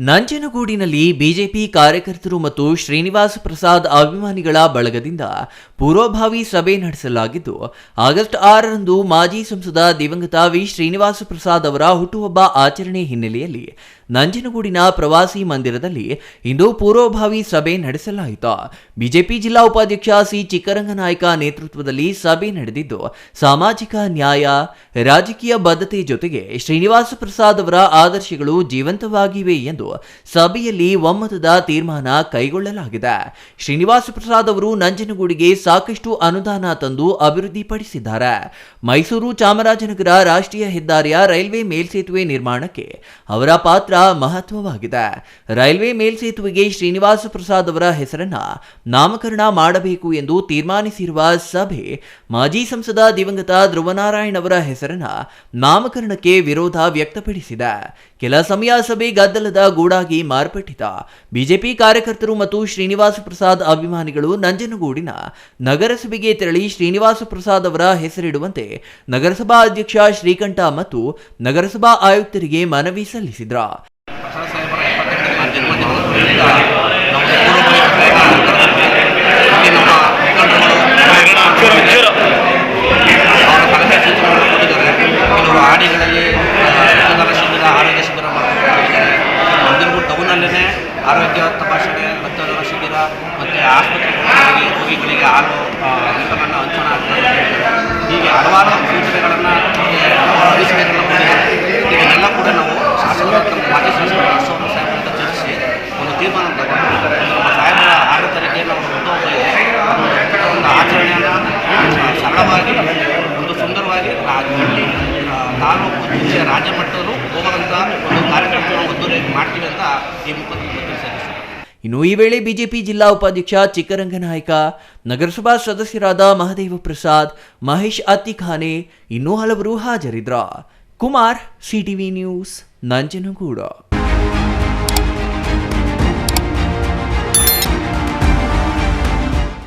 ನಂಜನಗೂಡಿನಲ್ಲಿ BJP ಕಾರ್ಯಕರ್ತರು ಮತ್ತು ಶ್ರೀನಿವಾಸ ಪ್ರಸಾದ್ ಅಭಿಮಾನಿಗಳ ಬಳಗದಿಂದ ಪೂರ್ವಭಾವಿ ಸಭೆ ನಡೆಸಲಾಗಿದ್ದು, ಆಗಸ್ಟ್ 6ರಂದು ಮಾಜಿ ಸಂಸದ ದಿವಂಗತ ವಿ ಶ್ರೀನಿವಾಸ ಪ್ರಸಾದ್ ಅವರ ಹುಟ್ಟುಹಬ್ಬ ಆಚರಣೆ ಹಿನ್ನೆಲೆಯಲ್ಲಿ ನಂಜನಗೂಡಿನ ಪ್ರವಾಸಿ ಮಂದಿರದಲ್ಲಿ ಇಂದು ಪೂರ್ವಭಾವಿ ಸಭೆ ನಡೆಸಲಾಯಿತು. ಬಿಜೆಪಿ ಜಿಲ್ಲಾ ಉಪಾಧ್ಯಕ್ಷ ಸಿ ಚಿಕ್ಕರಂಗನಾಯ್ಕ ನೇತೃತ್ವದಲ್ಲಿ ಸಭೆ ನಡೆದಿದ್ದು, ಸಾಮಾಜಿಕ ನ್ಯಾಯ, ರಾಜಕೀಯ ಬದ್ಧತೆ ಜೊತೆಗೆ ಶ್ರೀನಿವಾಸ ಪ್ರಸಾದ್ ಅವರ ಆದರ್ಶಗಳು ಜೀವಂತವಾಗಿವೆ ಎಂದು ಸಭೆಯಲ್ಲಿ ಒಮ್ಮತದ ತೀರ್ಮಾನ ಕೈಗೊಳ್ಳಲಾಗಿದೆ. ಶ್ರೀನಿವಾಸ ಪ್ರಸಾದ್ ಅವರು ನಂಜನಗೂಡಿಗೆ ಸಾಕಷ್ಟು ಅನುದಾನ ತಂದು ಅಭಿವೃದ್ಧಿಪಡಿಸಿದ್ದಾರೆ. ಮೈಸೂರು ಚಾಮರಾಜನಗರ ರಾಷ್ಟ್ರೀಯ ಹೆದ್ದಾರಿಯ ರೈಲ್ವೆ ಮೇಲ್ಸೇತುವೆ ನಿರ್ಮಾಣಕ್ಕೆ ಅವರ ಪಾತ್ರ ಮಹತ್ವವಾಗಿದೆ. ರೈಲ್ವೆ ಮೇಲ್ಸೇತುವೆಗೆ ಶ್ರೀನಿವಾಸ ಪ್ರಸಾದ್ ಅವರ ಹೆಸರನ್ನ ನಾಮಕರಣ ಮಾಡಬೇಕು ಎಂದು ತೀರ್ಮಾನಿಸಿರುವ ಸಭೆ ಮಾಜಿ ಸಂಸದ ದಿವಂಗತ ಧ್ರುವನಾರಾಯಣ್ ಅವರ ಹೆಸರನ್ನ ನಾಮಕರಣಕ್ಕೆ ವಿರೋಧ ವ್ಯಕ್ತಪಡಿಸಿದೆ. ಕೆಲ ಸಮಯ ಸಭೆ ಗದ್ದಲದ ಗೂಡಾಗಿ ಮಾರ್ಪಟ್ಟಿದೆ. ಬಿಜೆಪಿ ಕಾರ್ಯಕರ್ತರು ಮತ್ತು ಶ್ರೀನಿವಾಸ ಪ್ರಸಾದ್ ಅಭಿಮಾನಿಗಳು ನಂಜನಗೂಡಿನ ನಗರಸಭೆಗೆ ತೆರಳಿ ಶ್ರೀನಿವಾಸ ಪ್ರಸಾದ್ ಅವರ ಹೆಸರಿಡುವಂತೆ ನಗರಸಭಾ ಅಧ್ಯಕ್ಷ ಶ್ರೀಕಂಠ ಮತ್ತು ನಗರಸಭಾ ಆಯುಕ್ತರಿಗೆ ಮನವಿ ಸಲ್ಲಿಸಿದರು. ಆರೋಗ್ಯ ತಪಾಸಣೆ, ರಕ್ತದಾನ ಶಿಬಿರ ಮತ್ತು ಆಸ್ಪತ್ರೆಗಳಿಗೆ ರೋಗಿಗಳಿಗೆ ಹಾಲು ಊಟವನ್ನು ಹಂಚೋಣ ಹೀಗೆ ಹಲವಾರು ಸೂಚನೆಗಳನ್ನು ಅನಿಸಿಕೆಗಳನ್ನು ಕೊಟ್ಟಿದ್ದಾರೆ. ಇದನ್ನೆಲ್ಲ ಕೂಡ ನಾವು ಮಾಜಿ ಶಾಸಕರ ಅಶೋಕ ಸಾಹೇಬರಿಂದ ಚರ್ಚಿಸಿ ಒಂದು ತೀರ್ಮಾನ ತಗೊಂಡು ನಮ್ಮ ಸಾಹೇಬರ 6 ತಾರೀಕಿಗೆ ನಾವು ಒಂದು ಆಚರಣೆಯನ್ನು ಸರಳವಾಗಿ ಒಂದು ಸುಂದರವಾಗಿ ತಾಲೂಕು ಜಿಲ್ಲೆ ರಾಜ್ಯ ಮಟ್ಟದಲ್ಲೂ ಹೋಗುವಂಥ ಒಂದು ಕಾರ್ಯಕ್ರಮ ಒತ್ತುವರಿ ಮಾಡ್ತೀವಿ ಅಂತ ಈ ಮುಖದಲ್ಲಿ ತಿಳಿಸಿದ್ದಾರೆ. ಇನ್ನು ಈ ವೇಳೆ ಬಿಜೆಪಿ ಜಿಲ್ಲಾ ಉಪಾಧ್ಯಕ್ಷ ಚಿಕ್ಕರಂಗನಾಯ್ಕ, ನಗರಸಭಾ ಸದಸ್ಯರಾದ ಮಹದೇವ ಪ್ರಸಾದ್, ಮಹೇಶ್ ಅತ್ತಿಖಾನೆ ಇನ್ನೂ ಹಲವರು ಹಾಜರಿದ್ದರು. Kumar, CTV news, Nanjangud.